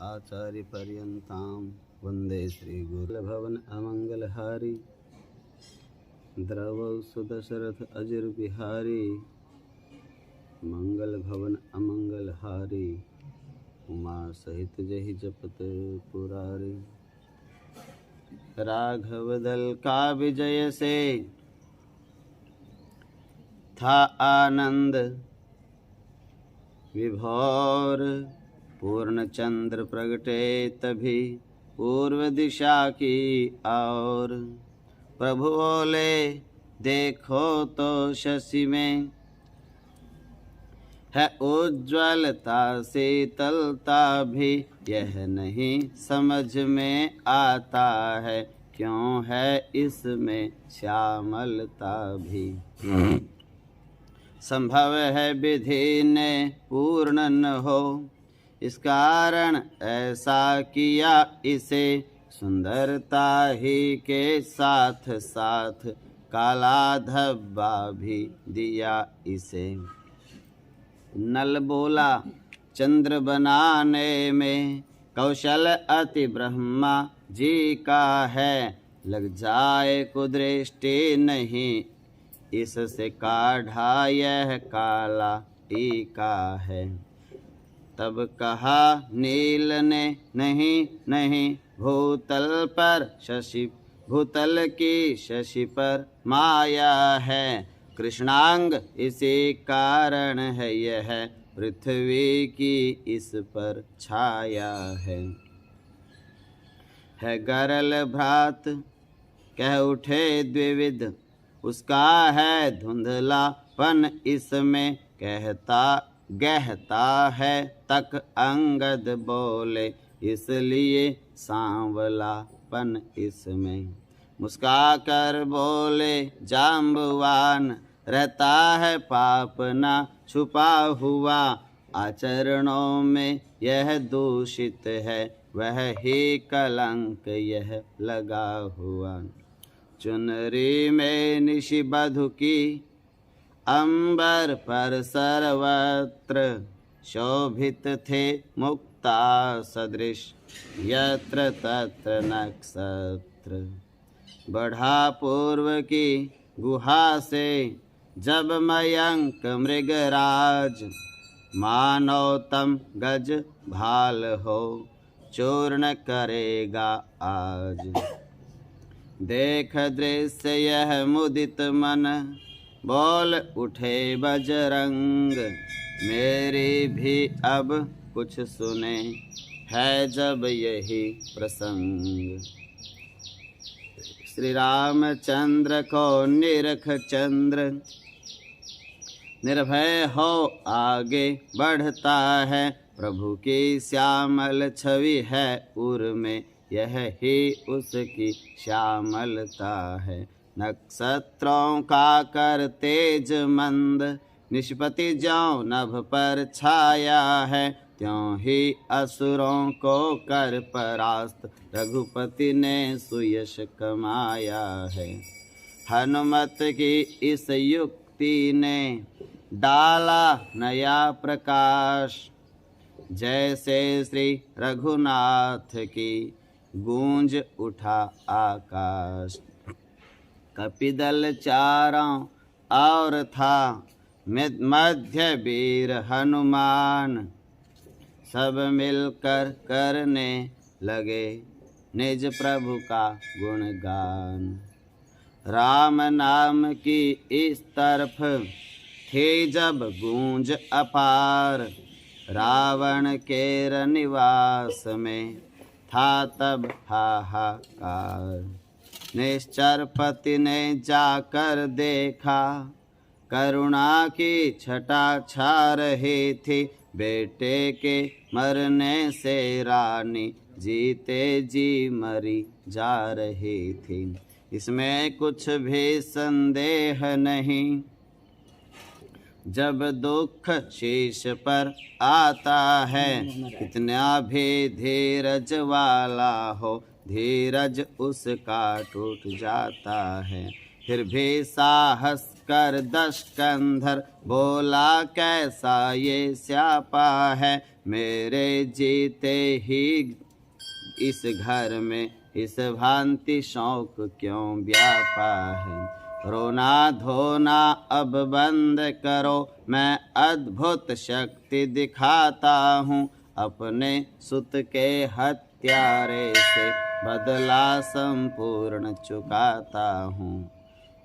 आचार्यपर्यन्तां वन्दे श्रीगुरुभवन अमङ्गलहारी द्रवौ सुदशरथ अजिर बिहारी मंगल भवन अमंगलहारी उमा सहित जहि जपत पुरारी। राघव दल का विजय से था आनंद विभोर, पूर्ण चंद्र प्रगटे तभी पूर्व दिशा की ओर। प्रभु बोले देखो तो शशि में है उज्ज्वलता शीतलता भी, यह नहीं समझ में आता है क्यों है इसमें श्यामलता भी। संभव है विधि ने पूर्ण न हो, इस कारण ऐसा किया इसे, सुंदरता ही के साथ साथ काला धब्बा भी दिया इसे। नल बोला चंद्र बनाने में कौशल अति ब्रह्मा जी का है, लग जाए कुदृष्टि नहीं इससे काढ़ा यह काला टीका है। तब कहा नील ने नहीं नहीं भूतल पर शशि, भूतल की शशि पर माया है, कृष्णांग इसी कारण है यह पृथ्वी की इस पर छाया है। गरल भ्रात कह उठे द्विविध, उसका है धुंधलापन इसमें, गहता है तक अंगद बोले इसलिए सांवलापन इसमें। मुस्का कर बोले जाम्बवान रहता है पाप ना छुपा हुआ, आचरणों में यह दूषित है वह ही कलंक यह लगा हुआ। चुनरी में निशि बधु की अंबर पर सर्वत्र, शोभित थे मुक्ता सदृश यत्र तत्र नक्षत्र। बढ़ा पूर्व की गुहा से जब मयंक मृगराज, मानो तम गज भाल हो चूर्ण करेगा आज। देख दृश्य यह मुदित मन, बोल उठे बजरंग, मेरी भी अब कुछ सुने है जब यही प्रसंग। श्री रामचंद्र को निरख चंद्र, निर्भय हो आगे बढ़ता है, प्रभु की श्यामल छवि है उर में, यह ही उसकी श्यामलता है। नक्षत्रों का कर तेज मंद, निष्पति ज्यों नभ पर छाया है, त्यों ही असुरों को कर परास्त रघुपति ने सुयश कमाया है। हनुमत की इस युक्ति ने डाला नया प्रकाश, जैसे श्री रघुनाथ की गूंज उठा आकाश। कपिदल चारों और था मध्य वीर हनुमान, सब मिलकर करने लगे निज प्रभु का गुणगान। राम नाम की इस तरफ थी जब गूंज अपार, रावण के निवास में था तब हाहाकार। निश्चरपति ने जाकर देखा, करुणा की छटा छा रही थी, बेटे के मरने से रानी जीते जी मरी जा रही थी। इसमें कुछ भी संदेह नहीं, जब दुख शीश पर आता है, कितना भी धीरज वाला हो धीरज उसका टूट जाता है। फिर भी साहस कर दशकंधर, बोला कैसा ये स्यापा है, मेरे जीते ही इस घर में इस भांति शौक क्यों व्यापा है। रोना धोना अब बंद करो, मैं अद्भुत शक्ति दिखाता हूँ, अपने सुत के हत्यारे से बदला संपूर्ण चुकाता हूँ।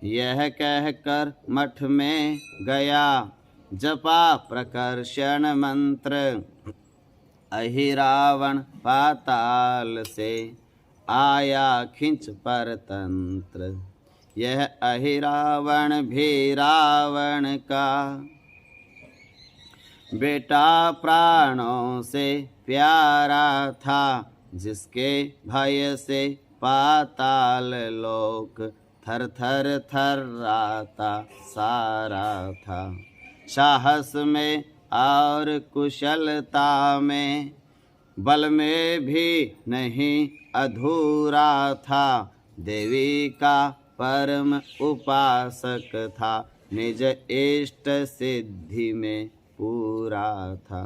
यह कहकर मठ में गया, जपा प्रकर्षण मंत्र, अहिरावण पाताल से आया खिंच परतंत्र। यह अहिरावण भी रावण का बेटा प्राणों से प्यारा था, जिसके भय से पाताल लोक थर थर थर्राता सारा था। साहस में और कुशलता में, बल में भी नहीं अधूरा था, देवी का परम उपासक था, निज इष्ट सिद्धि में पूरा था।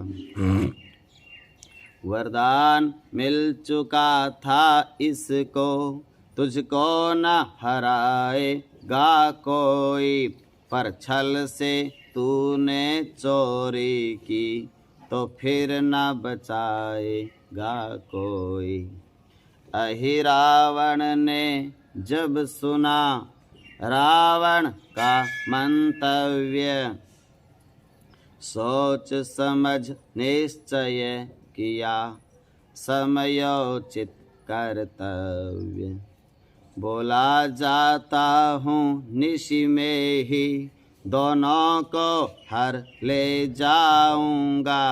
वरदान मिल चुका था इसको, तुझको न हराएगा कोई, पर छल से तूने चोरी की, तो फिर न बचाएगा कोई। अहिरावण ने जब सुना रावण का मंतव्य, सोच समझ निश्चय किया, समयोचित कर्तव्य। बोला जाता हूँ निशि में ही, दोनों को हर ले जाऊंगा,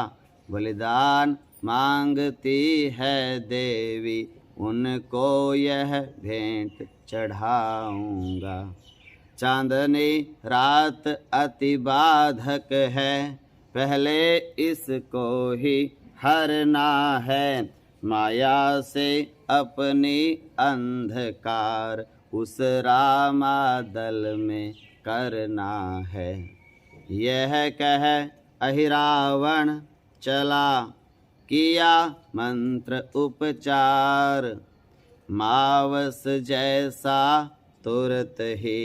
बलिदान मांगती है देवी, उनको यह भेंट चढ़ाऊंगा। चांदनी रात अति बाधक है, पहले इसको ही हरना है, माया से अपनी अंधकार उस रामादल में करना है। यह कह अहिरावण चला, किया मंत्र उपचार, मावस जैसा तुरत ही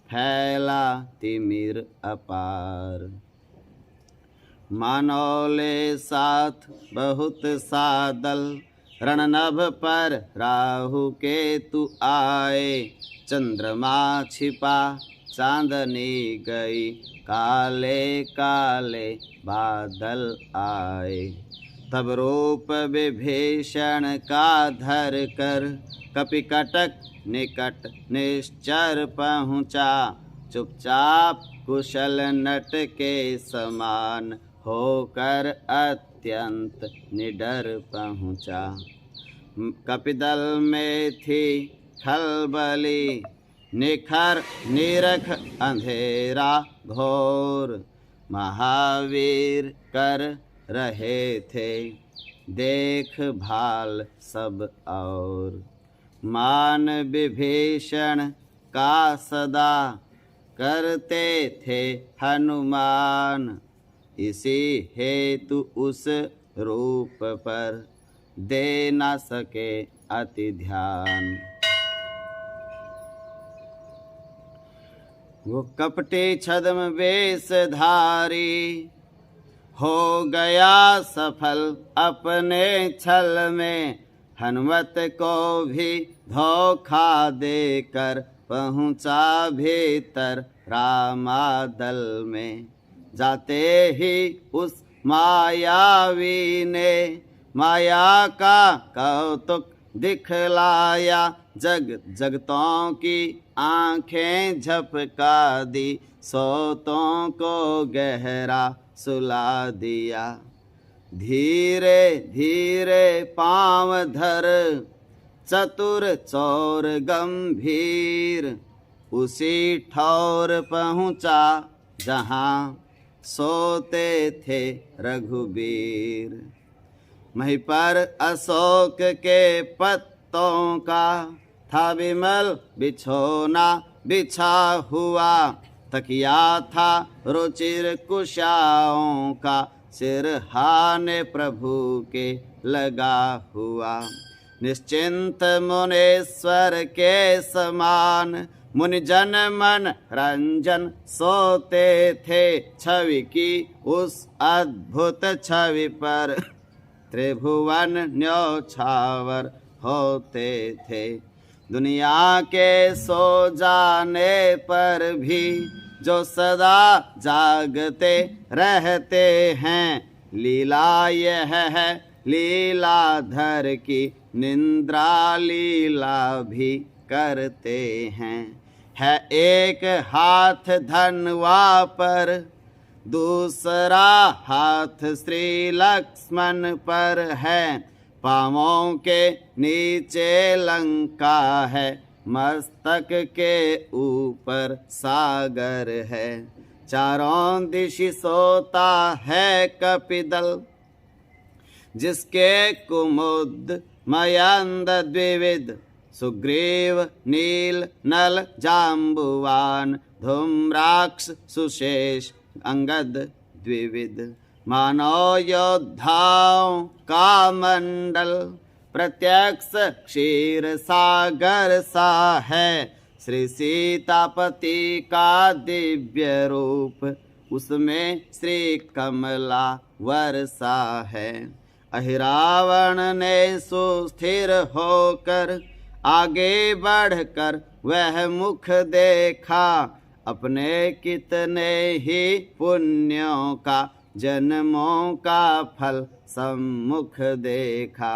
फैला तिमिर अपार। मानौले साथ बहुत सादल, रणनभ पर राहु केतु आए, चंद्रमा छिपा चांदनी गई, काले काले बादल आए। तब रूप विभीषण का धर कर, कपिकटक निकट निश्चर पहुँचा, चुपचाप कुशल नट के समान, होकर अत्यंत निडर पहुँचा। कपिदल में थी खलबली, निखर निरख अंधेरा घोर, महावीर कर रहे थे देखभाल सब और। मान विभीषण का सदा करते थे हनुमान, इसी हेतु उस रूप पर दे न सके अति ध्यान। वो कपटी छद्म वेशधारी, हो गया सफल अपने छल में, हनुमत को भी धोखा देकर पहुँचा भीतर रामादल में। जाते ही उस मायावी ने माया का कौतुक दिखलाया, जग जगतों की आंखें झपका दी, सोतों को गहरा सुला दिया। धीरे धीरे पांव धर चतुर चौर गंभीर, उसी ठौर पहुँचा जहाँ सोते थे रघुबीर। मही पर अशोक के पत्तों का था विमल बिछोना, बिछा हुआ, तकिया था रुचिर कुशाओं का, सिरहाने प्रभु के लगा हुआ। निश्चिंत मुनीश्वर के समान मुनि जन मन रंजन सोते थे, छवि की उस अद्भुत छवि पर त्रिभुवन न्योछावर होते थे। दुनिया के सो जाने पर भी जो सदा जागते रहते हैं, लीला यह है लीलाधर की, निंद्रा लीला भी करते हैं। है एक हाथ धनवा पर, दूसरा हाथ श्री लक्ष्मण पर है, पांवों के नीचे लंका है, मस्तक के ऊपर सागर है। चारों दिशि सोता है कपिदल, जिसके कुमुद मयंद द्विविध, सुग्रीव नील नल जाम्बुवान, धूम्राक्ष सुशेष अंगद द्विविध। मानव योद्धाओं का मंडल प्रत्यक्ष क्षीर सागर सा है, श्री सीतापति का दिव्य रूप उसमें श्री कमला वर्षा है। अहिरावण ने सुस्थिर होकर आगे बढ़कर वह मुख देखा, अपने कितने ही पुण्यों का जन्मों का फल सम्मुख देखा।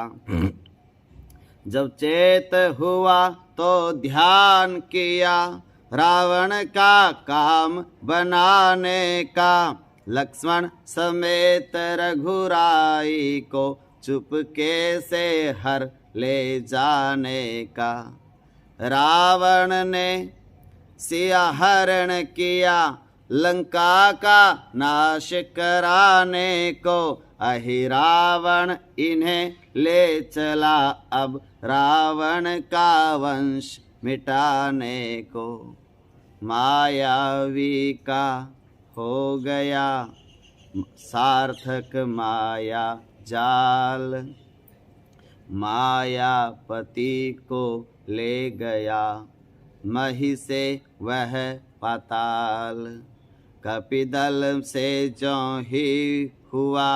जब चेत हुआ तो ध्यान किया, रावण का काम बनाने का, लक्ष्मण समेत रघुराई को चुपके से हर ले जाने का। रावण ने सिया हरण किया, लंका का नाश कराने को, अहिरावण इन्हें ले चला अब रावण का वंश मिटाने को। मायावी का हो गया सार्थक माया जाल, मायापति को ले गया मही से वह पाताल। कपिदल से जो ही हुआ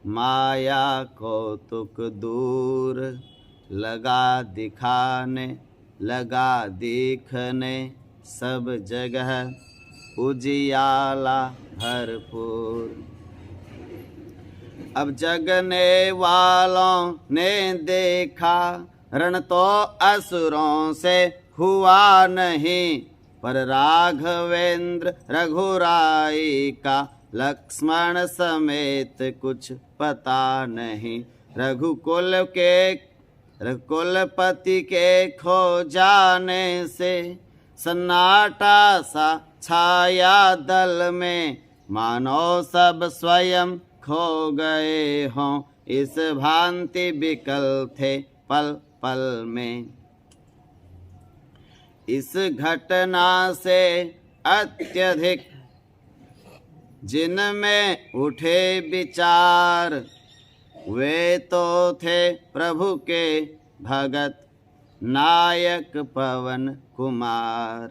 माया कौतुक दूर, लगा दिखाने लगा दिखने सब जगह उजियाला भरपूर। अब जगने वालों ने देखा रण तो असुरों से हुआ नहीं, पर राघवेंद्र रघुराई का लक्ष्मण समेत कुछ पता नहीं। रघुकुलपति के खो जाने से सन्नाटा सा छाया दल में, मानो सब स्वयं खो गए हों, इस भांति विकल थे पल पल में। इस घटना से अत्यधिक जिनमें उठे विचार, वे तो थे प्रभु के भगत नायक पवन कुमार।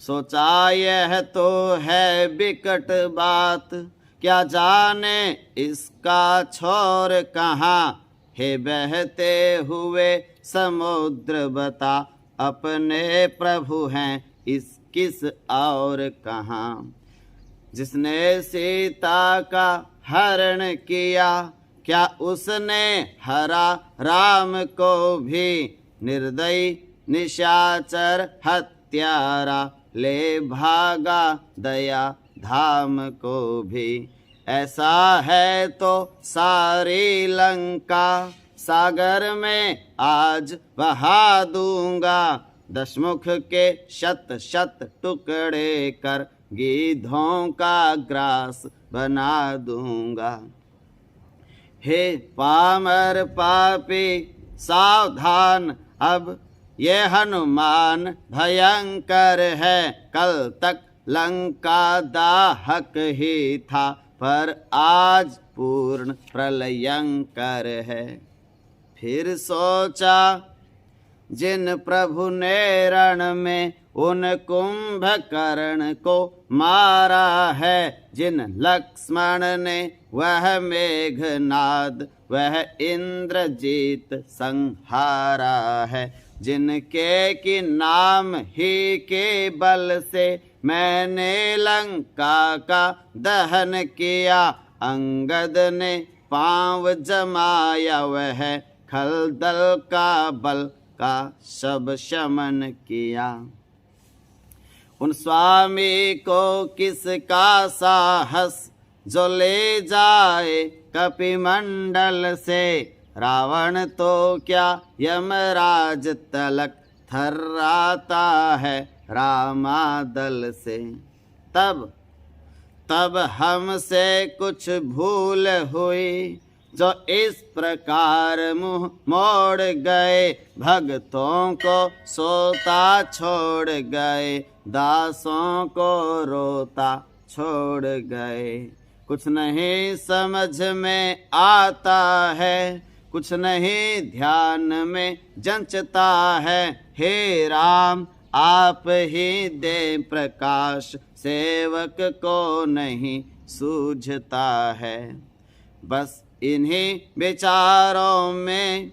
सोचा यह तो है विकट बात, क्या जाने इसका छोर कहाँ, हे बहते हुए समुद्र बता, अपने प्रभु हैं इस किस और कहाँ। जिसने सीता का हरण किया, क्या उसने हरा राम को भी, निर्दयी निशाचर हत्यारा ले भागा दया धाम को भी। ऐसा है तो सारी लंका सागर में आज बहा दूंगा, दशमुख के शत शत टुकड़े कर गीधों का ग्रास बना दूंगा। हे पामर पापी सावधान, अब ये हनुमान भयंकर है, कल तक लंका दाहक ही था, पर आज पूर्ण प्रलयंकर है। फिर सोचा जिन प्रभु ने रण में उन कुंभकर्ण को मारा है, जिन लक्ष्मण ने वह मेघनाद वह इंद्रजीत संहारा है, जिनके कि नाम ही के बल से मैंने लंका का दहन किया, अंगद ने पांव जमाया वह खलदल का बल का सब शमन किया। उन स्वामी को किसका साहस जो ले जाए कपिमंडल से, रावण तो क्या यमराज तलक थर्राता है रामादल से। तब हमसे कुछ भूल हुई जो इस प्रकार मुंह मोड़ गए, भक्तों को सोता छोड़ गए, दासों को रोता छोड़ गए। कुछ नहीं समझ में आता है, कुछ नहीं ध्यान में जंचता है, हे राम आप ही दे प्रकाश, सेवक को नहीं सूझता है। बस इन्हीं विचारों में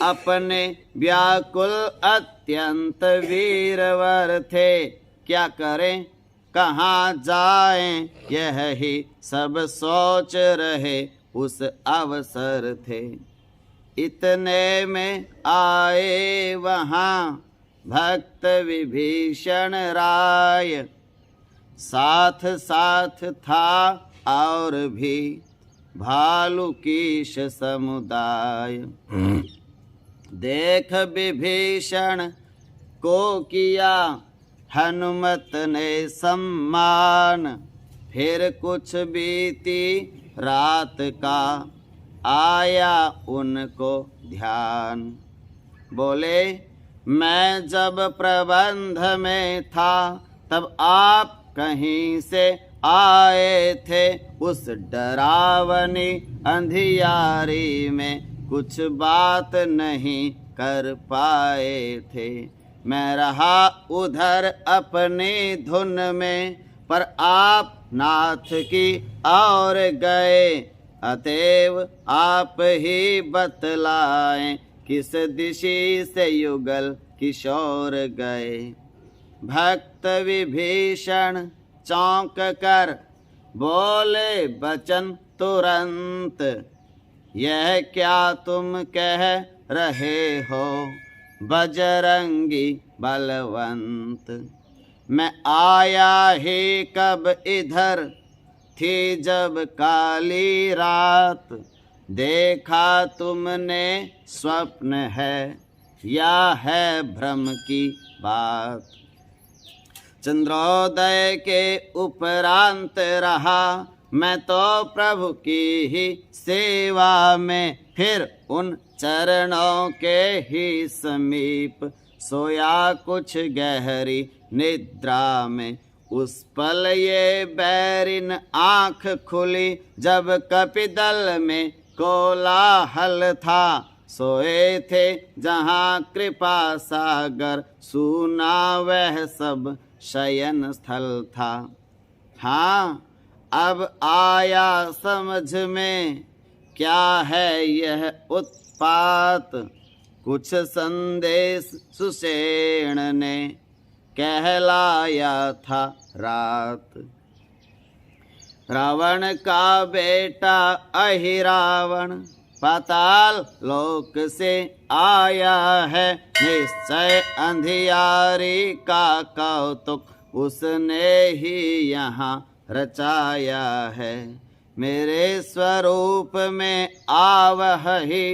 अपने व्याकुल अत्यंत वीरवर थे, क्या करें कहाँ जाएं यह ही सब सोच रहे उस अवसर थे। इतने में आए वहाँ भक्त विभीषण राय, साथ साथ था और भी भालुकीश समुदाय। देख विभीषण को किया हनुमत ने सम्मान, फिर कुछ बीती रात का आया उनको ध्यान। बोले मैं जब प्रबंध में था तब आप कहीं से आए थे, उस डरावनी अंधियारी में कुछ बात नहीं कर पाए थे। मैं रहा उधर अपनी धुन में, पर आप नाथ की ओर गए, अतएव आप ही बतलाएं किस दिशा से युगल किशोर गए। भक्त विभीषण चौंक कर बोले बचन तुरंत, यह क्या तुम कह रहे हो बजरंगी बलवंत। मैं आया ही कब इधर थी जब काली रात, देखा तुमने स्वप्न है या है भ्रम की बात। चंद्रोदय के उपरांत रहा मैं तो प्रभु की ही सेवा में, फिर उन चरणों के ही समीप सोया कुछ गहरी निद्रा में। उस पल ये बैरिन आँख खुली जब कपिदल में कोलाहल था, सोए थे जहाँ कृपा सागर सुना वह सब शयन स्थल था। हाँ अब आया समझ में क्या है यह उत्पात, कुछ संदेश सुषेण ने कहलाया था रात। रावण का बेटा अहिरावण पाताल लोक से आया है, निश्चय अंधियारी का कौतुक उसने ही यहाँ रचाया है। मेरे स्वरूप में आवह ही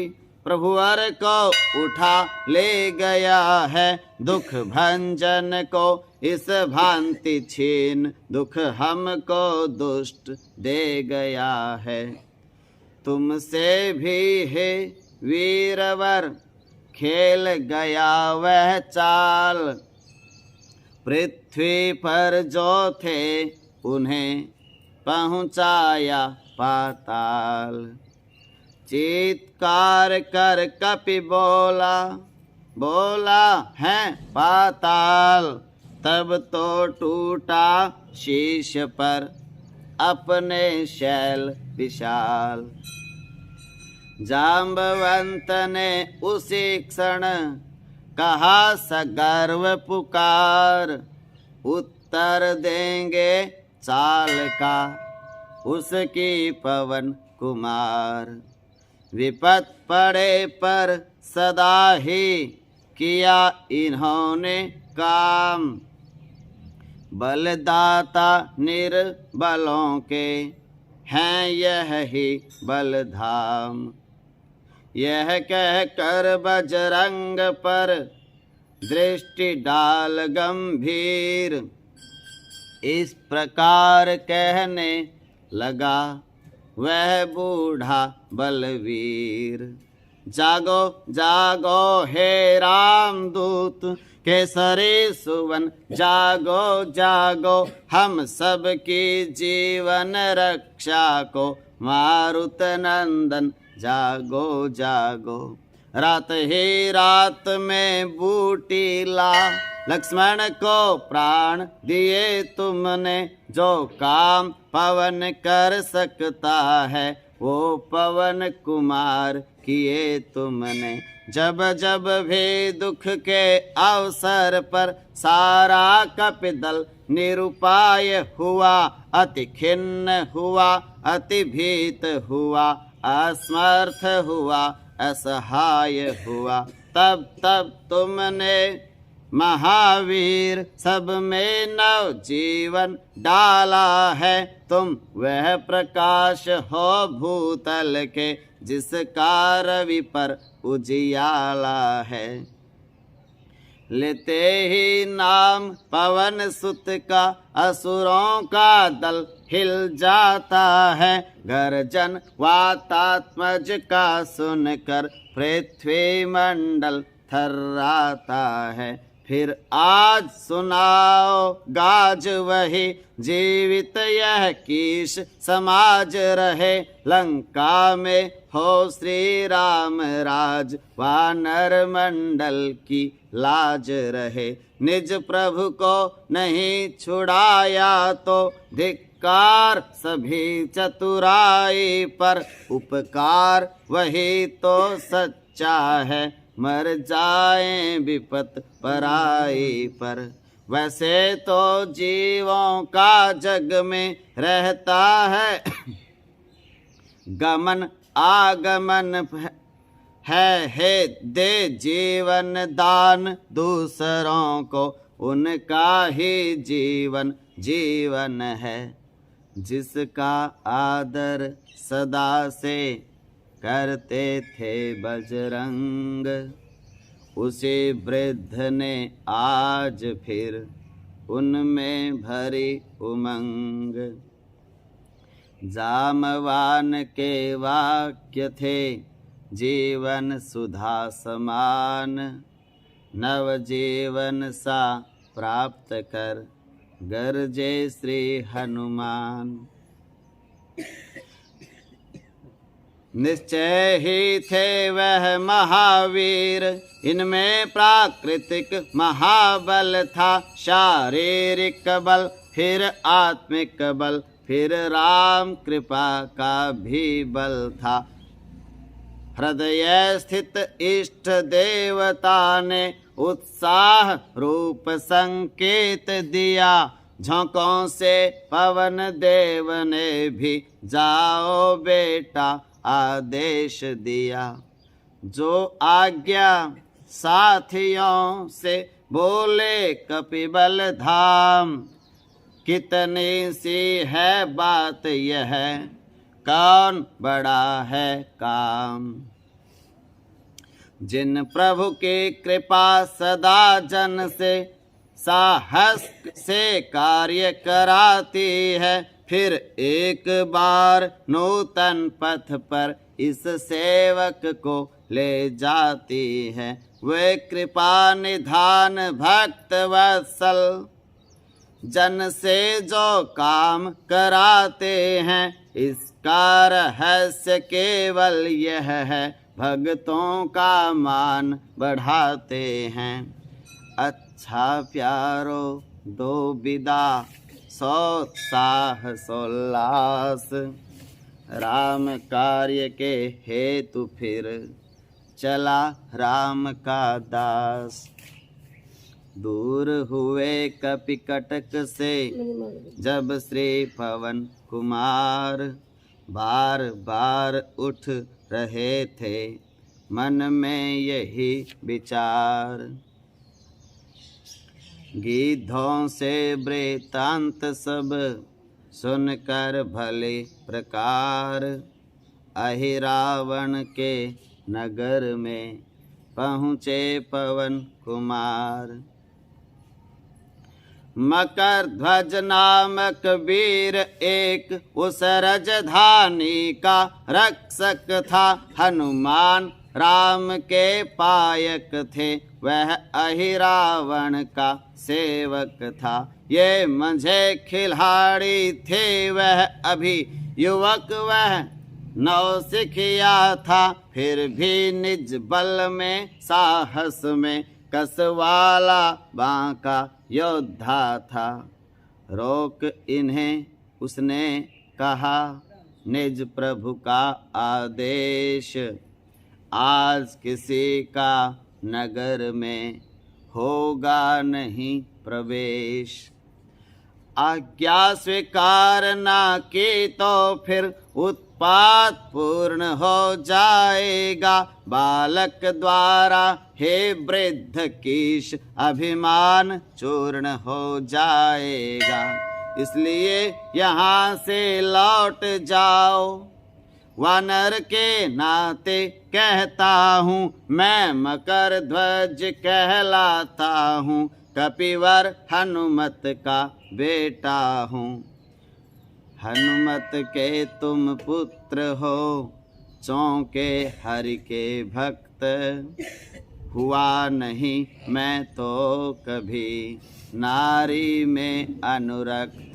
प्रभुवर को उठा ले गया है, दुख भंजन को इस भांति छीन दुख हमको दुष्ट दे गया है। तुमसे भी है वीरवर खेल गया वह चाल। पृथ्वी पर जो थे उन्हें पहुँचाया पाताल। चीत्कार कर कपि बोला, बोला है पाताल। तब तो टूटा शीश पर अपने शैल विशाल। जाम्बवंत ने उसी क्षण कहा सगर्व पुकार। उत्तर देंगे चाल का उसकी पवन कुमार। विपत पड़े पर सदा ही किया इन्होंने काम। बलदाता निर्बलों के हैं यह ही बलधाम। यह कह कर बजरंग पर दृष्टि डाल गंभीर। इस प्रकार कहने लगा वह बूढ़ा बलवीर। जागो जागो हे रामदूत केसरी सुवन, जागो जागो हम सब की जीवन रक्षा को मारुत नंदन, जागो जागो। रात ही रात में बूटी ला लक्ष्मण को प्राण दिए तुमने। जो काम पवन कर सकता है वो पवन कुमार किए तुमने। जब जब भी दुख के अवसर पर सारा कपिदल निरुपाय हुआ, अति खिन्न हुआ, अति भीत हुआ, असमर्थ हुआ, असहाय हुआ। तब तब तुमने महावीर सब में नव जीवन डाला है। तुम वह प्रकाश हो भूतल के जिसका रवि पर उजियाला है। लेते ही नाम पवन सुत का असुरों का दल हिल जाता है। गर्जन वातात्मज का सुनकर पृथ्वी मंडल थर्राता है। फिर आज सुनाओ गाज वही जीवित यह कीश समाज रहे। लंका में हो श्री राम राज, वानर मंडल की लाज रहे। निज प्रभु को नहीं छुड़ाया तो धिक्कार सभी चतुराई पर। उपकार वही तो सच्चा है, मर जाए विपत पराई पर। वैसे तो जीवों का जग में रहता है गमन आगमन है दे जीवन दान दूसरों को, उनका ही जीवन जीवन है। जिसका आदर सदा से करते थे बजरंग, उसे वृद्ध ने आज फिर उनमें भरी उमंग। जामवान के वाक्य थे जीवन सुधा समान, नव जीवन सा प्राप्त कर गरजे श्री हनुमान। निश्चय ही थे वह महावीर, इनमें प्राकृतिक महाबल था। शारीरिक बल फिर आत्मिक बल, फिर राम कृपा का भी बल था। हृदय स्थित इष्ट देवता ने उत्साह रूप संकेत दिया। झोंकों से पवन देव ने भी जाओ बेटा आदेश दिया। जो आज्ञा साथियों से बोले कपिबल धाम, कितनी सी है बात यह कौन बड़ा है काम। जिन प्रभु की कृपा सदा जन से साहस से कार्य कराती है, फिर एक बार नूतन पथ पर इस सेवक को ले जाती है। वे कृपा निधान भक्त वत्सल। जन से जो काम कराते हैं इसका रहस्य केवल यह है, भक्तों का मान बढ़ाते हैं। अच्छा प्यारो दो विदा सो साहस उल्लास, राम कार्य के हेतु फिर चला राम का दास। दूर हुए कपि कटक से जब श्री पवन कुमार, बार बार उठ रहे थे मन में यही विचार। गीधों से वृतांत सब सुनकर भले प्रकार, अहिरावण के नगर में पहुँचे पवन कुमार। मकर ध्वज नामक वीर एक उस राजधानी का रक्षक था, हनुमान राम के पायक थे, वह अहिरावण का सेवक था। ये मंझे खिलाड़ी थे वह अभी युवक, वह नौसिखिया था, फिर भी निज बल में साहस में कसवाला बांका योद्धा था। रोक इन्हें उसने कहा निज प्रभु का आदेश, आज किसी का नगर में होगा नहीं प्रवेश। आज्ञा स्वीकार ना की तो फिर उत्पात पूर्ण हो जाएगा, बालक द्वारा हे वृद्ध कीश अभिमान चूर्ण हो जाएगा। इसलिए यहाँ से लौट जाओ, वानर के नाते कहता हूँ, मैं मकर ध्वज कहलाता हूँ, कपिवर हनुमत का बेटा हूँ। हनुमत के तुम पुत्र हो, चौंके हरि के भक्त, हुआ नहीं मैं तो कभी नारी में अनुरक्त।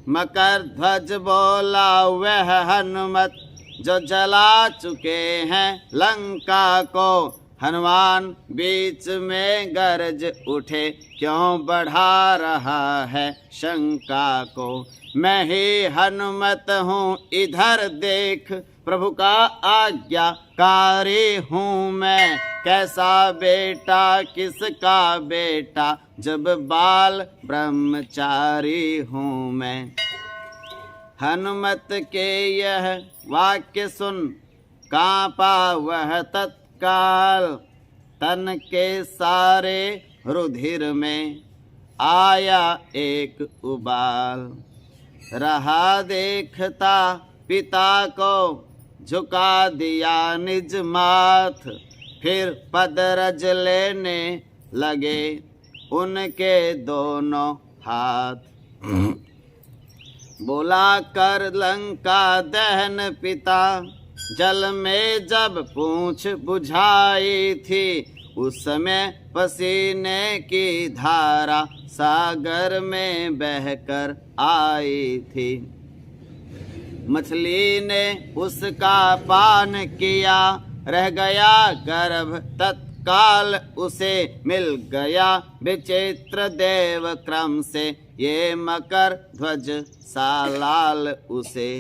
मकर ध्वज बोला वह हनुमत, जो जला चुके हैं लंका को। हनुमान बीच में गरज उठे, क्यों बढ़ा रहा है शंका को। मैं ही हनुमत हूँ इधर देख, प्रभु का आज्ञाकारी हूँ मैं। कैसा बेटा किसका बेटा, जब बाल ब्रह्मचारी हूँ मैं। हनुमत के यह वाक्य सुन कांपा वह तत्काल, तन के सारे रुधिर में आया एक उबाल। रहा देखता पिता को, झुका दिया निज माथ, फिर पदरज लेने लगे उनके दोनों हाथ। बोला कर लंका दहन पिता, जल में जब पूंछ बुझाई थी, उस समय पसीने की धारा सागर में बहकर आई थी। मछली ने उसका पान किया, रह गया गर्भ तत्काल उसे। मिल गया विचित्र देव क्रम से, ये मकर ध्वज सालाल उसे।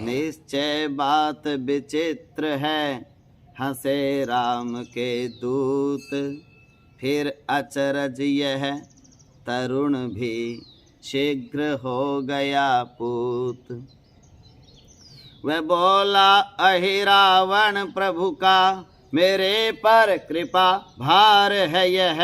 निश्चय बात विचित्र है, हंसे राम के दूत, फिर अचरज यह तरुण भी शीघ्र हो गया पूत। वह बोला अहिरावण प्रभु का, मेरे पर कृपा भार है यह।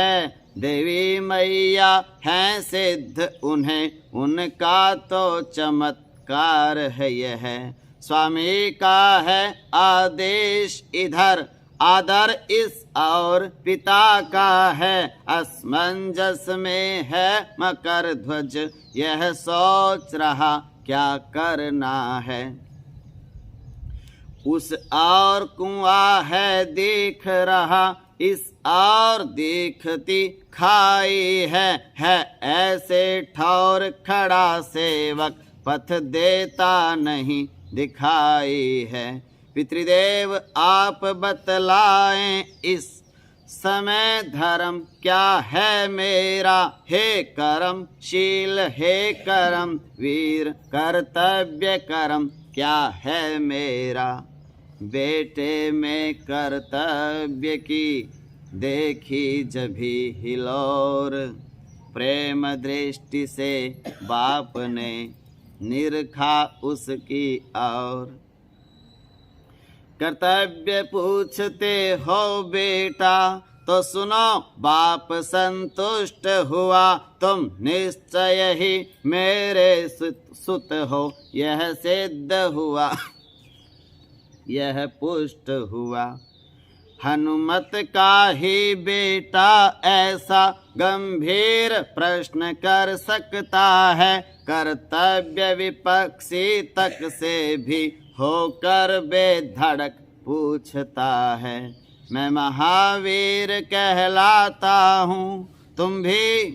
देवी मैया हैं सिद्ध उन्हें, उनका तो चमत्कार है यह। स्वामी का है आदेश इधर, आदर इस और पिता का है। असमंजस में है मकर ध्वज, यह सोच रहा क्या करना है। उस और कुआं है दिख रहा, इस और दिखती खाई है ऐसे ठौर खड़ा सेवक, पथ देता नहीं दिखाई है। पितृदेव आप बतलाएं इस समय धर्म क्या है मेरा, हे कर्म शील हे कर्म वीर, कर्तव्य कर्म क्या है मेरा। बेटे में कर्तव्य की देखी जभी हिलोर, प्रेम दृष्टि से बाप ने निरखा उसकी और। कर्तव्य पूछते हो बेटा तो सुनो, बाप संतुष्ट हुआ, तुम निश्चय ही मेरे सुत हो, यह सिद्ध हुआ यह पुष्ट हुआ। हनुमत का ही बेटा ऐसा गंभीर प्रश्न कर सकता है, कर्तव्य विपक्षी तक से भी होकर बेधड़क पूछता है। मैं महावीर कहलाता हूँ, तुम भी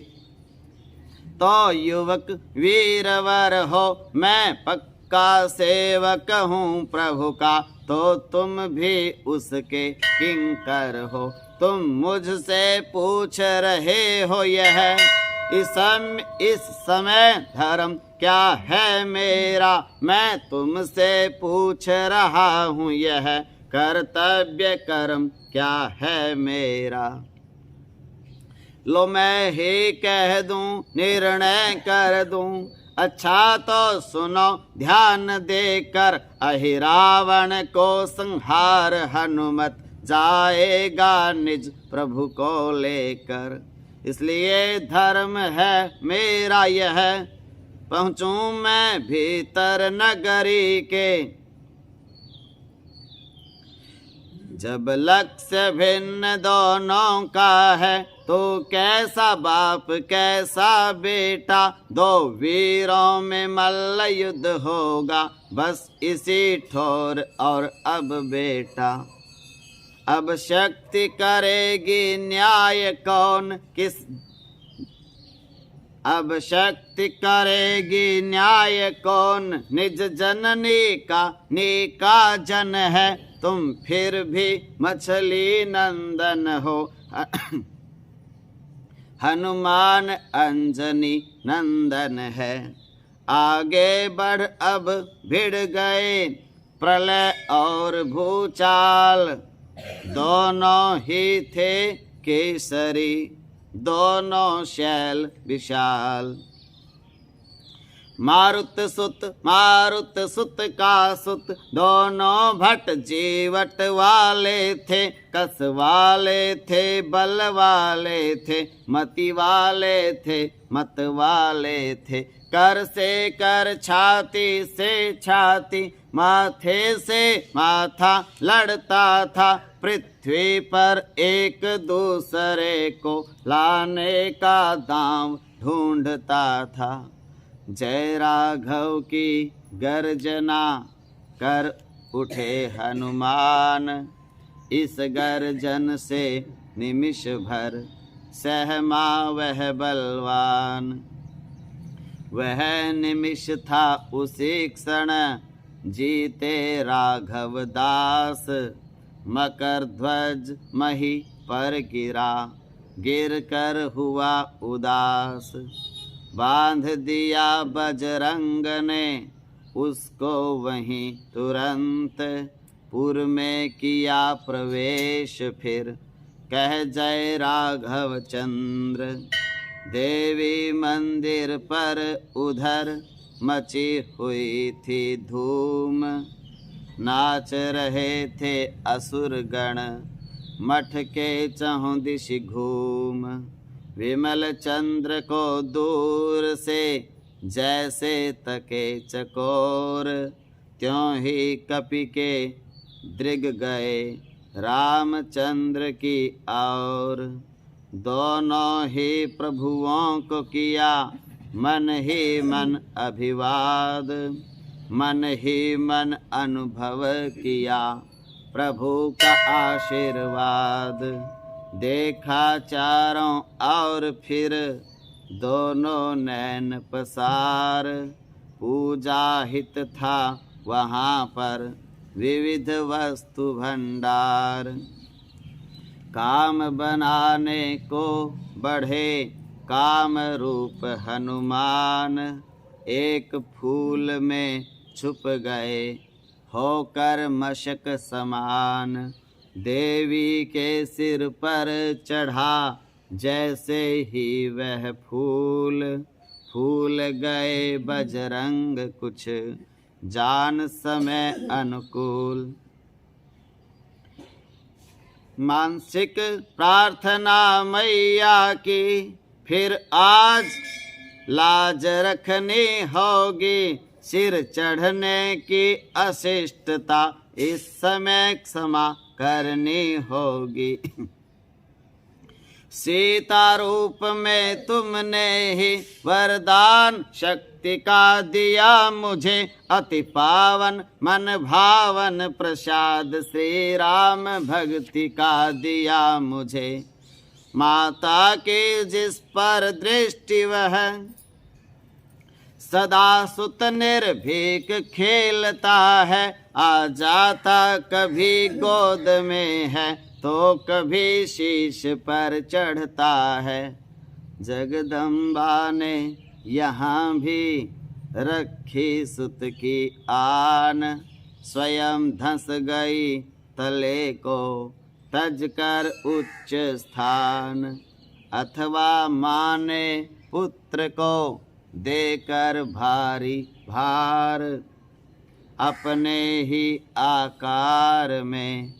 तो युवक वीरवर हो, मैं पक्का सेवक हूँ प्रभु का, तो तुम भी उसके किंकर हो। तुम मुझसे पूछ रहे हो यह इस समय धर्म क्या है मेरा, मैं तुमसे पूछ रहा हूँ यह कर्तव्य कर्म क्या है मेरा। लो मैं ही कह दूं, निर्णय कर दूं, अच्छा तो सुनो ध्यान देकर, अहिरावण को संहार हनुमत जाएगा निज प्रभु को लेकर। इसलिए धर्म है मेरा यह, पहुँचूं मैं भीतर नगरी के, जब लक्ष्य भिन्न दोनों का है, तो कैसा बाप कैसा बेटा, दो वीरों में मल्ल युद्ध होगा, बस इसी ठोर और अब बेटा। अब शक्ति करेगी न्याय कौन किस, अब शक्ति करेगी न्याय कौन, निज जननी का नीका जन है, तुम फिर भी मछली नंदन हो हनुमान अंजनी नंदन है। आगे बढ़ अब भिड़ गए प्रलय और भूचाल, दोनों ही थे केसरी, दोनों शैल विशाल। मारुत सुत का सुत, दोनों भट जीवट वाले थे, कस वाले थे बल वाले थे, मति वाले थे मत वाले थे। कर से कर छाती से छाती, माथे से माथा लड़ता था, पृथ्वी पर एक दूसरे को लाने का दांव ढूंढता था। जय राघव की गर्जना कर उठे हनुमान, इस गर्जन से निमिष भर सहमा वह बलवान। वह निमिष था उसी क्षण, जीते राघव दास, मकर ध्वज मही पर गिरा, गिर कर हुआ उदास। बांध दिया बजरंग ने उसको वहीं तुरंत, पुर में किया प्रवेश फिर, कह जय राघव चंद्र। देवी मंदिर पर उधर मची हुई थी धूम, नाच रहे थे असुर गण, मठ के चहुं दिश घूम। विमल चंद्र को दूर से जैसे तके चकोर, त्यों ही कपि के दृग गए रामचंद्र की ओर। दोनों ही प्रभुओं को किया मन ही मन अभिवाद, मन ही मन अनुभव किया प्रभु का आशीर्वाद। देखा चारों और फिर दोनों नैन पसार, पूजा हित था वहाँ पर विविध वस्तु भंडार। काम बनाने को बढ़े काम रूप हनुमान, एक फूल में छुप गए होकर मशक समान। देवी के सिर पर चढ़ा जैसे ही वह फूल, फूल गए बजरंग कुछ जान समय अनुकूल। मानसिक प्रार्थना मैया की फिर आज लाज रखनी होगी, सिर चढ़ने की अशिष्टता इस समय क्षमा करनी होगी। सीता रूप में तुमने ही वरदान शक्ति का दिया मुझे, अति पावन मन भावन प्रसाद श्री राम भक्ति का दिया मुझे। माता की जिस पर दृष्टि वह सदा सुत निर्भीक खेलता है, आ जाता कभी गोद में है तो कभी शीश पर चढ़ता है। जगदम्बा ने यहाँ भी रखी सुत की आन, स्वयं धंस गई तले को तज कर उच्च स्थान। अथवा माँ ने पुत्र को देकर भारी भार, अपने ही आकार में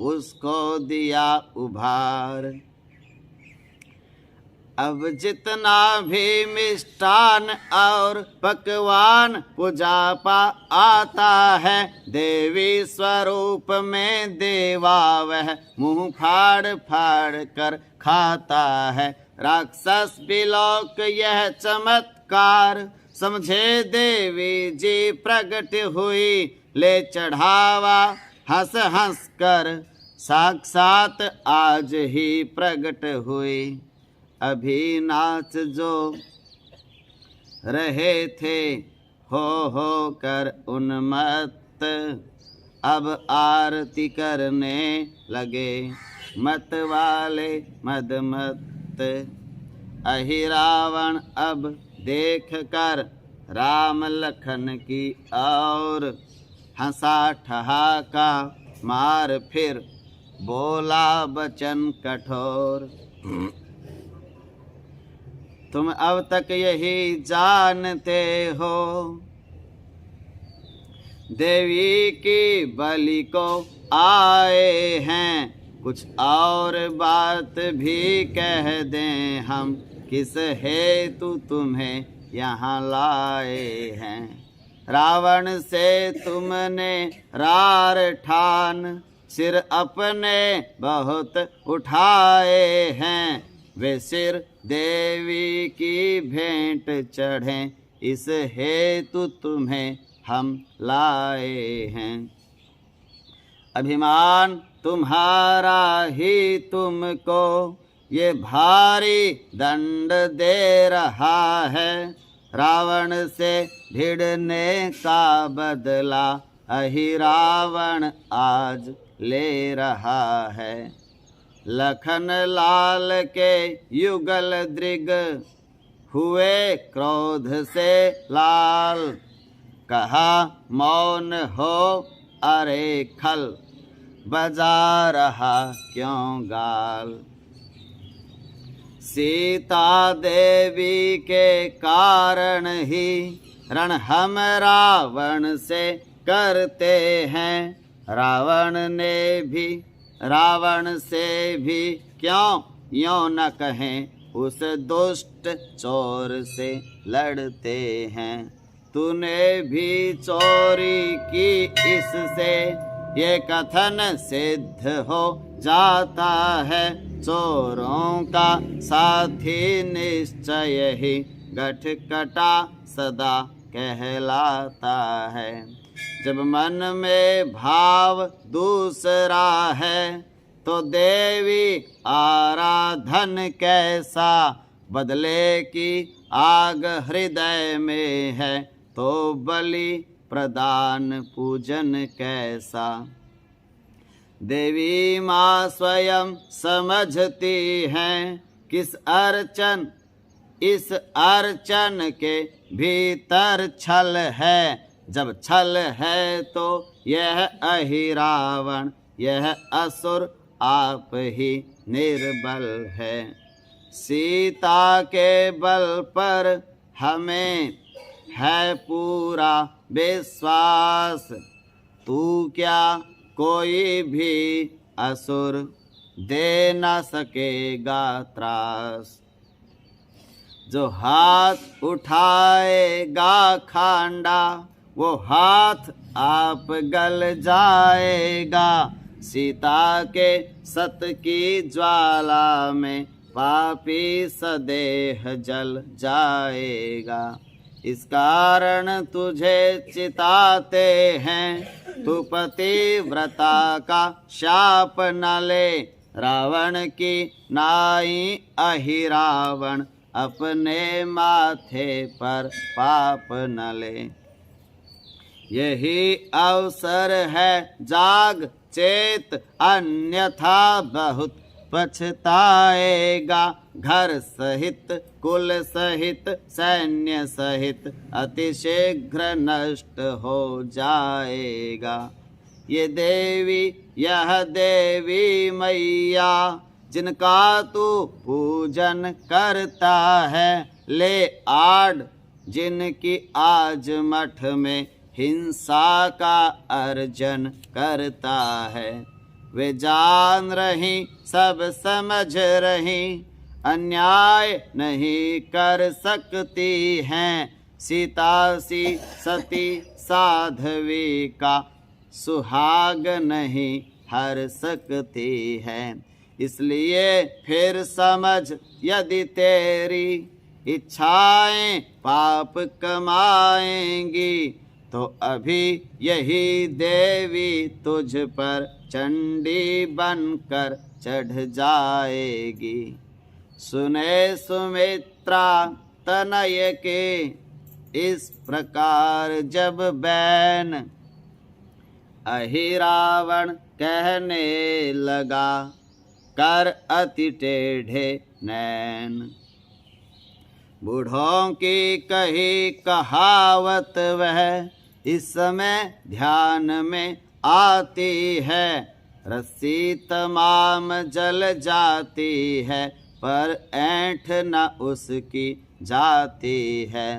उसको दिया उभार। अब जितना भी मिष्टान और पकवान पूजा पा आता है, देवी स्वरूप में देवा वह मुंह फाड़ फाड़ कर खाता है। राक्षस बिलोक यह चमत्कार समझे देवी जी प्रकट हुई, ले चढ़ावा हंस हंस कर साक्षात आज ही प्रकट हुई। अभी नाच जो रहे थे हो कर उन्मत्त, अब आरती करने लगे मत वाले मदमत्त। अहि रावण अब देख कर राम लखन की और, हंसा ठहाका मार फिर बोला बचन कठोर। तुम अब तक यही जानते हो, देवी की बलि को आए हैं, कुछ और बात भी कह दें हम, किस हेतु तुम्हें यहाँ लाए हैं। रावण से तुमने रार ठान, सिर अपने बहुत उठाए हैं, वे सिर देवी की भेंट चढ़ें, इस हेतु तुम्हें हम लाए हैं। अभिमान तुम्हारा ही तुमको ये भारी दंड दे रहा है, रावण से भिड़ने का बदला अहि रावण आज ले रहा है। लखन लाल के युगल दृग हुए क्रोध से लाल, कहा मौन हो अरे खल, बजा रहा क्यों गाल। सीता देवी के कारण ही रण हम रावण से करते हैं, रावण से भी क्यों यों न कहें, उस दुष्ट चोर से लड़ते हैं। तूने भी चोरी की इससे ये कथन सिद्ध हो जाता है, चोरों का साथी निश्चय ही गठकटा सदा कहलाता है। जब मन में भाव दूसरा है तो देवी आराधन कैसा, बदले की आग हृदय में है तो बलि प्रदान पूजन कैसा। देवी माँ स्वयं समझती हैं किस अर्चन, इस अर्चन के भीतर छल है। जब छल है तो यह अहिरावण, यह असुर आप ही निर्बल है। सीता के बल पर हमें है पूरा विश्वास, तू क्या कोई भी असुर दे न सकेगा त्रास। जो हाथ उठाएगा खांडा वो हाथ आप गल जाएगा। सीता के सत की ज्वाला में पापी सदेह जल जाएगा। इस कारण तुझे चिताते हैं, तू पतिव्रता का शाप न ले। रावण की नाई अहिरावण, अपने माथे पर पाप न ले। यही अवसर है जाग चेत, अन्यथा बहुत पछताएगा। घर सहित कुल सहित सैन्य सहित अतिशीघ्र नष्ट हो जाएगा। ये देवी यह देवी मैया, जिनका तू पूजन करता है। ले आड़ जिनकी आज मठ में हिंसा का अर्जन करता है। वे जान रही सब समझ रही, अन्याय नहीं कर सकती हैं। सीता सी सती साध्वी का सुहाग नहीं हर सकती है। इसलिए फिर समझ यदि तेरी इच्छाएं पाप कमाएंगी, तो अभी यही देवी तुझ पर चंडी बनकर चढ़ जाएगी। सुने सुमित्रा तनय के इस प्रकार जब बैन, अहिरावण कहने लगा कर अति टेढ़े नैन। बूढ़ों की कही कहावत वह इस समय ध्यान में आती है। रस्सी तमाम जल जाती है पर ऐंठ न उसकी जाती है।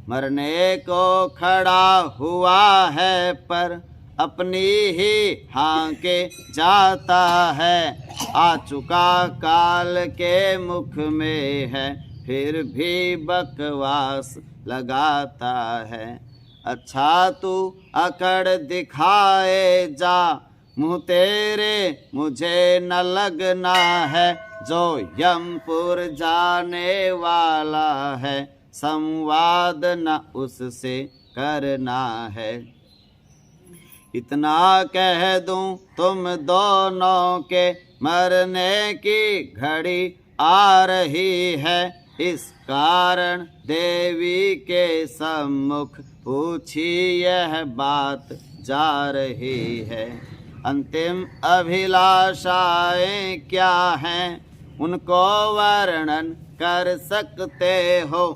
मरने को खड़ा हुआ है पर अपनी ही हांके जाता है। आ चुका काल के मुख में है फिर भी बकवास लगाता है। अच्छा तू अकड़ दिखाए जा, मुँह तेरे मुझे न लगना है। जो यमपुर जाने वाला है संवाद न उससे करना है। इतना कह दूं तुम दोनों के मरने की घड़ी आ रही है। इस कारण देवी के सम्मुख पूछी यह बात जा रही है। अंतिम अभिलाषाएं क्या हैं उनको वर्णन कर सकते हो।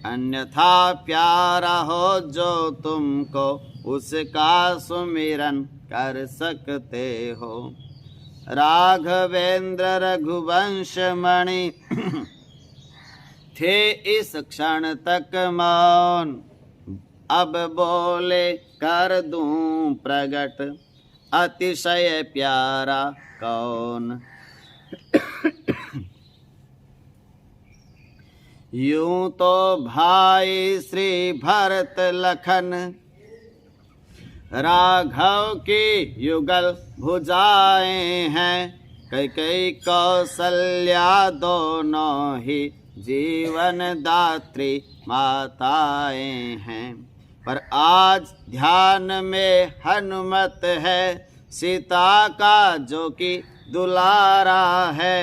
अन्यथा प्यारा हो जो तुमको उसका सुमिरन कर सकते हो। राघवेंद्र रघुवंश मणि थे इस क्षण तक मौन। अब बोले कर दूं प्रगट अतिशय प्यारा कौन। यूं तो भाई श्री भरत लखन राघव की युगल भुजाएं हैं। कैकेयी कौसल्या दोनों ही जीवन दात्री माताएं हैं। पर आज ध्यान में हनुमत है, सीता का जो कि दुलारा है।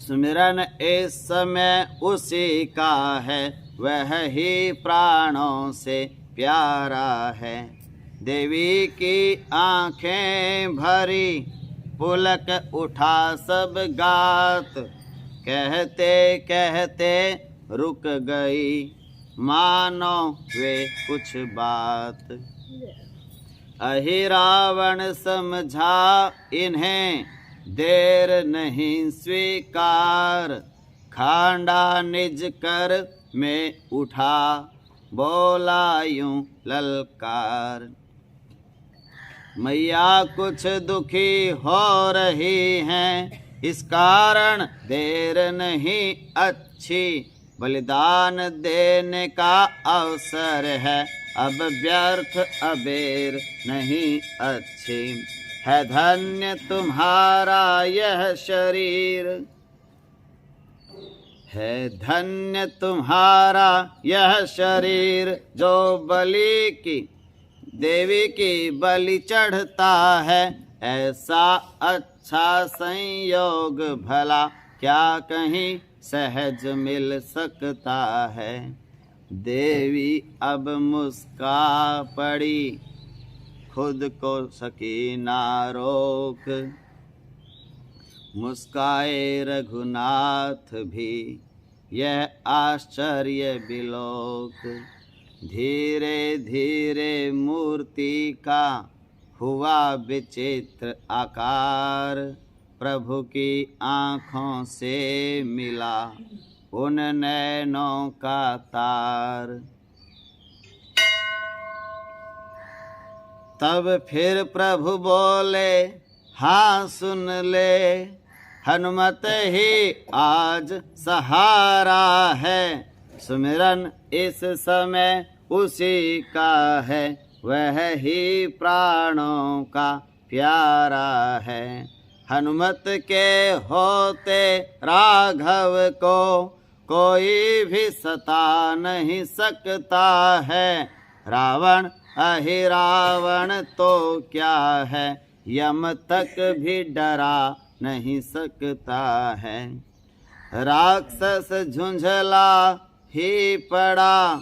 सुमिरन इस समय उसी का है, वह ही प्राणों से प्यारा है। देवी की आंखें भरी, पुलक उठा सब गात, कहते कहते रुक गई, मानो वे कुछ बात। अहि रावण समझा इन्हें, देर नहीं स्वीकार, खांडा निज कर में उठा, बोला यूं ललकार। मैया कुछ दुखी हो रही हैं, इस कारण देर नहीं अच्छी, बलिदान देने का अवसर है, अब व्यर्थ अबेर नहीं अच्छी। है धन्य तुम्हारा यह शरीर, है धन्य तुम्हारा यह शरीर, जो बलि की देवी की बलि चढ़ता है। ऐसा अच्छा संयोग भला क्या कहीं सहज मिल सकता है। देवी अब मुस्का पड़ी, खुद को सकी ना रोक, मुस्काए रघुनाथ भी, यह आश्चर्य बिलोक। धीरे धीरे मूर्ति का हुआ विचित्र आकार, प्रभु की आँखों से मिला उन नैनों का तार। तब फिर प्रभु बोले, हाँ सुन ले, हनुमत ही आज सहारा है। सुमिरन इस समय उसी का है, वह ही प्राणों का प्यारा है। हनुमत के होते राघव को कोई भी सता नहीं सकता है। रावण अहि रावण तो क्या है, यम तक भी डरा नहीं सकता है। राक्षस झुंझला ही पड़ा,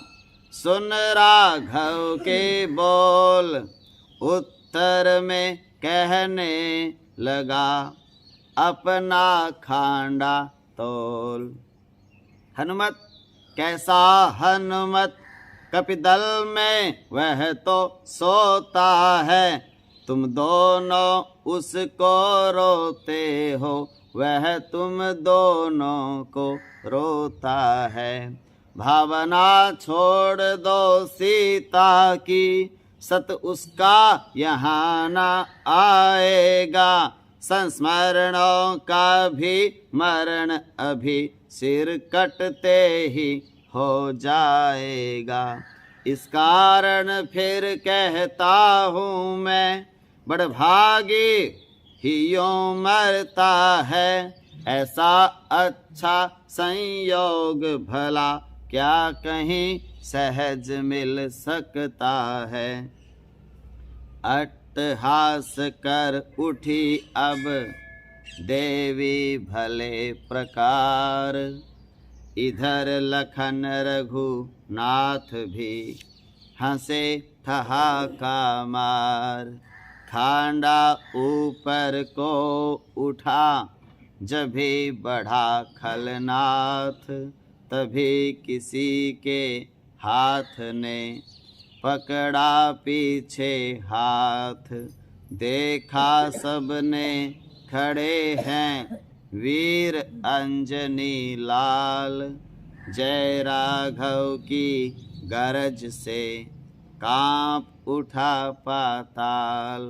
सुन राघव के बोल, उत्तर में कहने लगा, अपना खांडा तोल। हनुमत कैसा हनुमत, कपिदल में वह तो सोता है। तुम दोनों उसको रोते हो, वह तुम दोनों को रोता है। भावना छोड़ दो सीता की, सत उसका यहाँ न आएगा। संस्मरणों का भी मरण अभी सिर कटते ही हो जाएगा। इस कारण फिर कहता हूँ मैं, बड़भागी ही यूं मरता है। ऐसा अच्छा संयोग भला क्या कहीं सहज मिल सकता है। अट्टहास कर उठी अब देवी भले प्रकार, इधर लखन रघुनाथ भी हंसे ठहाका मार। खांडा ऊपर को उठा जभी बढ़ा खलनाथ, तभी किसी के हाथ ने पकड़ा पीछे हाथ। देखा सबने खड़े हैं वीर अंजनी लाल, जय राघव की गरज से कांप उठा पाताल।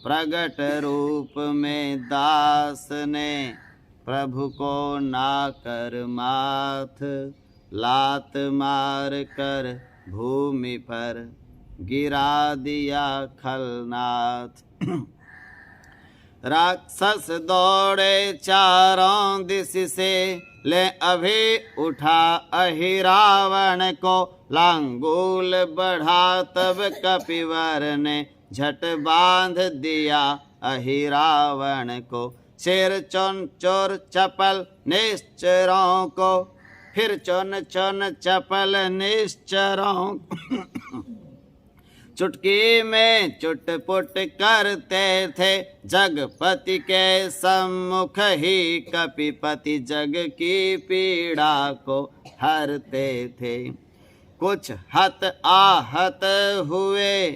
प्रगट रूप में दास ने प्रभु को ना कर माथ, लात मार कर भूमि पर गिरा दिया खलनाथ। राक्षस दौड़े चारों दिश से, ले अभी उठा अहिरावण को, लांगूल बढ़ा तब कपिवर ने, झट बांध दिया अहिरावण को। सिर चुन चोर चपल निश्चरों को, फिर चुन चुन चपल निश्चरों चुटकी में चुटपुट करते थे, जगपति के सम्मुख ही कपिपति जग की पीड़ा को हरते थे। कुछ हत आहत हुए,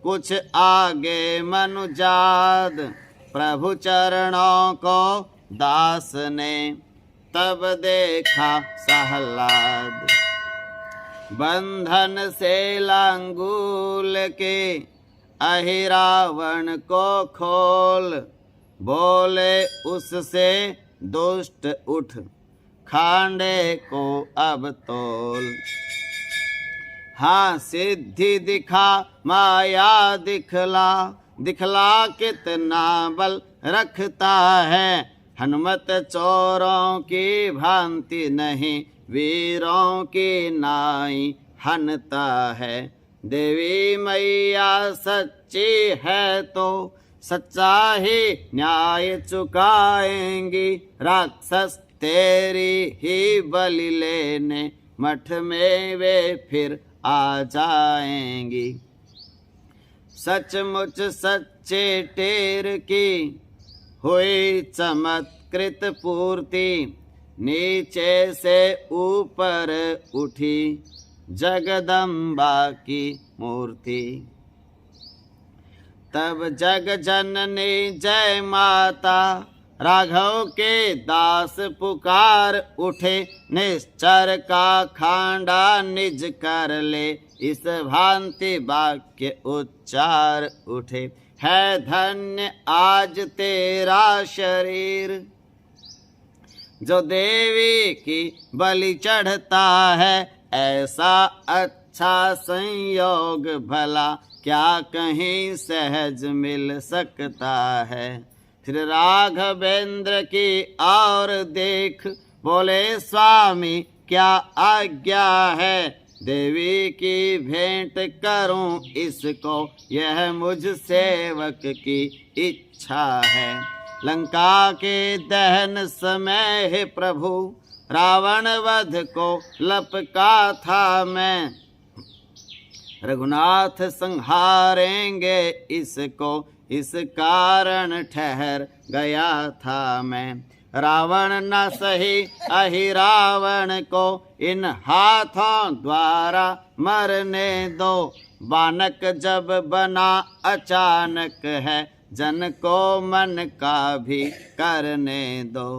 कुछ आगे मनुजाद, प्रभु चरणों को दास ने, तब देखा सहलाद। बंधन से लांगूल के अहिरावण को खोल, बोले उससे दुष्ट उठ, खांडे को अब तोल। हाँ सिद्धि दिखा माया दिखला, दिखला कितना बल रखता है, हनुमत चोरों की भांति नहीं, वीरों की नाई हनता है। देवी मैया सच्ची है तो सच्चा ही न्याय चुकाएंगी, राक्षस तेरी ही बलि लेने मठ में वे फिर आ जाएंगी। सचमुच सच्चे टेर की हुई चमत्कृत पूर्ति, नीचे से ऊपर उठी जगदम्बा की मूर्ति। तब जग जननी जय माता, राघव के दास पुकार उठे, निश्चर का खांडा निज कर ले, इस भांति वाक्य उच्चार उठे। है धन्य आज तेरा शरीर, जो देवी की बलि चढ़ता है, ऐसा अच्छा संयोग भला क्या कहीं सहज मिल सकता है। फिर राघवेंद्र की और देख, बोले स्वामी क्या आज्ञा है, देवी की भेंट करूं इसको, यह मुझ सेवक की इच्छा है। लंका के दहन समय हे प्रभु, रावण वध को लपका था मैं, रघुनाथ संहारेंगे इसको, इस कारण ठहर गया था मैं। रावण न सही अहिरावण को, इन हाथों द्वारा मरने दो, बानक जब बना अचानक है, जन को मन का भी करने दो।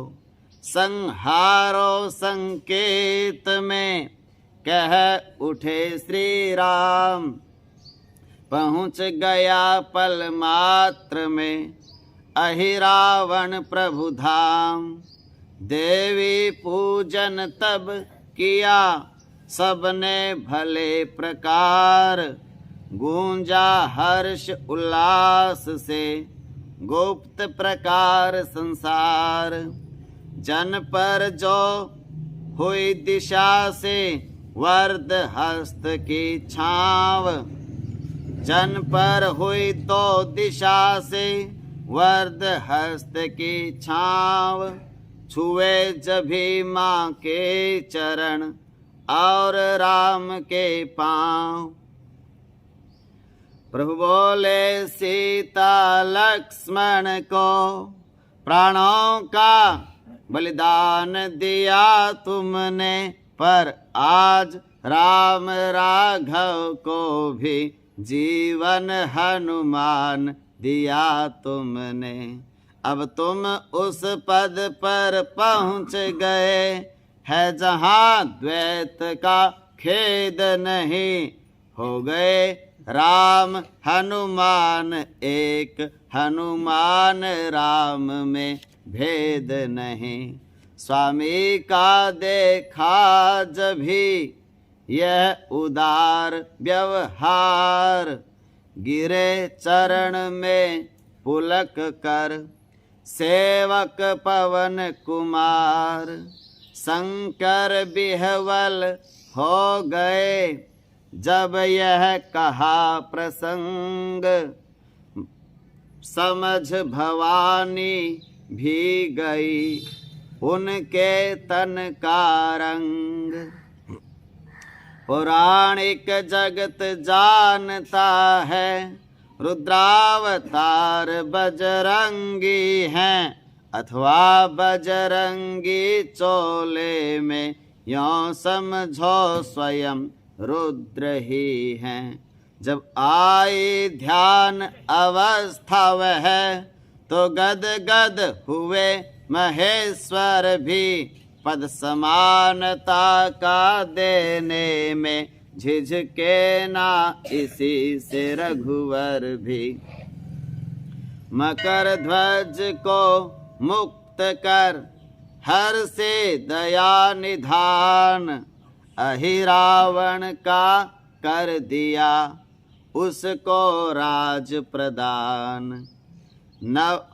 संहारो संकेत में कह उठे श्री राम, पहुँच गया पल मात्र में अहिरावण प्रभु धाम। देवी पूजन तब किया सबने भले प्रकार, गूंजा हर्ष उल्लास से गुप्त प्रकार संसार। जन पर जो हुई दिशा से वर्द हस्त की छाव, जन पर हुई तो दिशा से वर्द हस्त की छाव। छुए जभी माँ के चरण और राम के पाँव। प्रभु बोले सीता लक्ष्मण को, प्राणों का बलिदान दिया तुमने, पर आज राम राघव को भी जीवन हनुमान दिया तुमने। अब तुम उस पद पर पहुँच गए, है जहाँ द्वैत का खेद नहीं। हो गए राम हनुमान एक, हनुमान राम में भेद नहीं। स्वामी का देखा जभी यह उदार व्यवहार, गिरे चरण में पुलक कर सेवक पवन कुमार। शंकर बिह्वल हो गए जब यह कहा प्रसंग, समझ भवानी भी गई उनके तन का रंग। पौराणिक जगत जानता है रुद्रावतार बजरंगी हैं, अथवा बजरंगी चोले में यों समझो स्वयं रुद्र ही हैं। जब आई ध्यान अवस्था वह तो गद गद हुए महेश्वर भी, पद समानता का देने में झिझके ना इसी से रघुवर भी। मकर ध्वज को मुक्त कर हर से दया निधान, अहिरावण का कर दिया उसको राज प्रदान। नव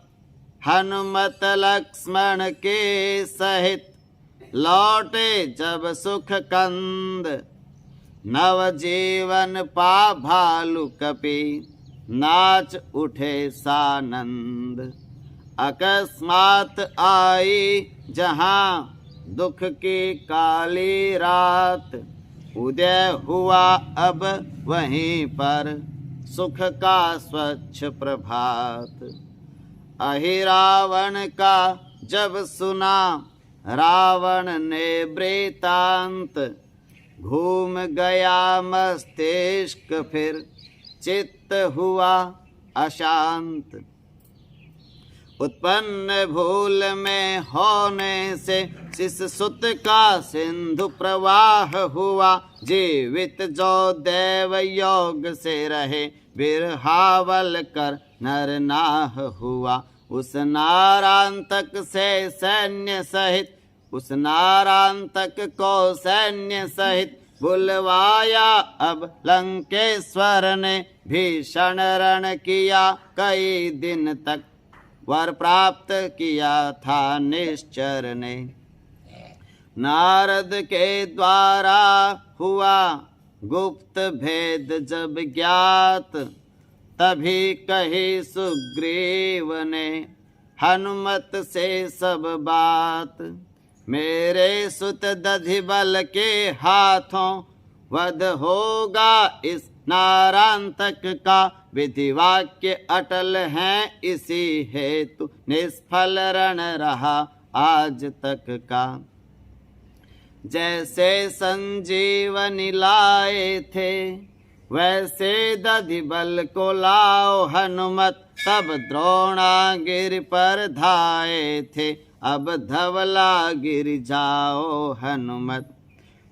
हनुमत लक्ष्मण के सहित लौटे जब सुख कंद, नवजीवन पा भालु कपि नाच उठे सानंद। अकस्मात आई जहाँ दुख की काली रात, उदय हुआ अब वहीं पर सुख का स्वच्छ प्रभात। अहिरावण का जब सुना रावण ने वृतांत, घूम गया मस्तिष्क फिर चित्त हुआ अशांत। उत्पन्न भूल में होने से शिशुसुत का सिंधु प्रवाह हुआ, जीवित जो देव योग से रहे बिरहावल कर नर नाह हुआ। उस नारांतक से सैन्य सहित, उस नारांतक को सैन्य सहित बुलवाया अब लंकेश्वर ने, भीषण रण किया कई दिन तक वर प्राप्त किया था निश्चर ने। नारद के द्वारा हुआ गुप्त भेद जब ज्ञात, तभी कही सुग्रीव ने हनुमत से सब बात। मेरे सुत दधिबल के हाथों वध होगा इस नारांतक का, विधि वाक्य अटल हैं इसी हेतु निष्फल रण रहा आज तक का। जैसे संजीवनी लाए थे वैसे दधिबल को लाओ हनुमत, तब द्रोणागिरि पर धाये थे अब धवला गिर जाओ हनुमत।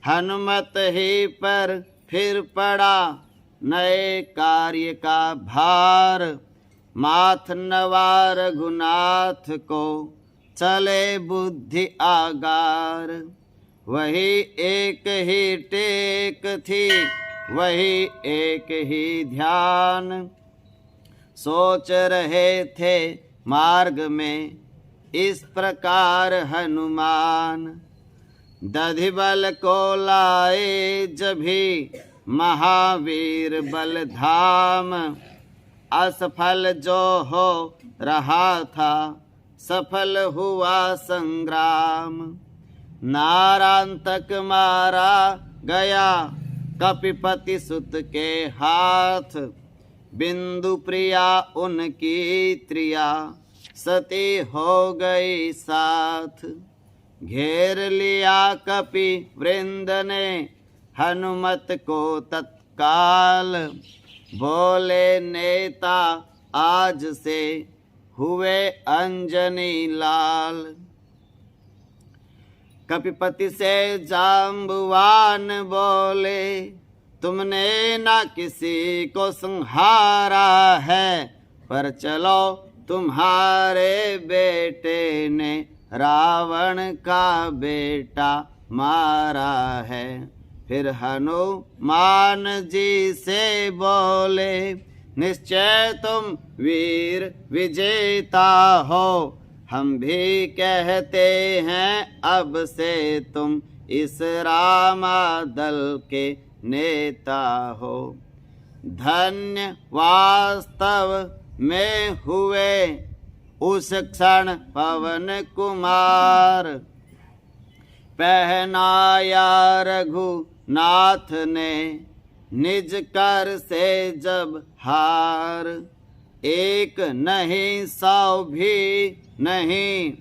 हनुमत ही पर फिर पड़ा नए कार्य का भार, माथ नवार रघुनाथ को चले बुद्धि आगार। वही एक ही टेक थी वही एक ही ध्यान, सोच रहे थे मार्ग में इस प्रकार हनुमान। दधिबल को लाए जभी महावीर बल धाम, असफल जो हो रहा था सफल हुआ संग्राम। नारांतक मारा गया कपिपति सुत के हाथ, बिंदु प्रिया उनकी त्रिया सती हो गई साथ। घेर लिया कपि वृंद ने हनुमत को तत्काल, बोले नेता आज से हुए अंजनी लाल। कपिपति से जाम्बुवान बोले तुमने ना किसी को संहारा है, पर चलो तुम्हारे बेटे ने रावण का बेटा मारा है। फिर हनुमान जी से बोले निश्चय तुम वीर विजेता हो, हम भी कहते हैं अब से तुम इस रामादल के नेता हो। धन्य वास्तव में हुए उस क्षण पवन कुमार, पहनाया रघुनाथ ने निज कर से जब हार। एक नहीं सौ भी नहीं,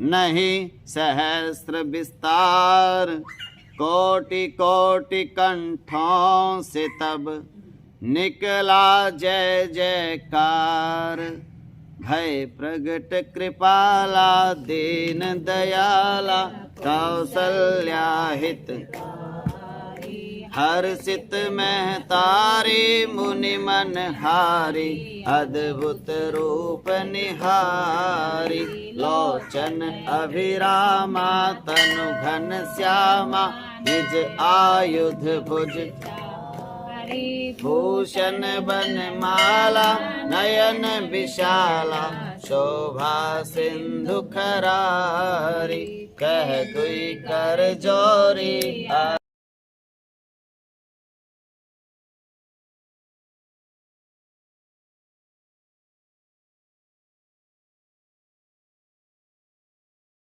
नहीं सहस्र विस्तार, कोटि कोटि कंठों से तब निकला जय जयकार। भय प्रगट कृपाला दीन दयाला, कौसल्या हित हर्षित में तारी मुनि मन हारी। अद्भुत रूप निहारी, लोचन अभिरामा तनु घन श्यामा। निज आयुध भुज भूषण बनमाला, नयन विशाला शोभा सिंधु खरारी। कह कोई कर जोरी।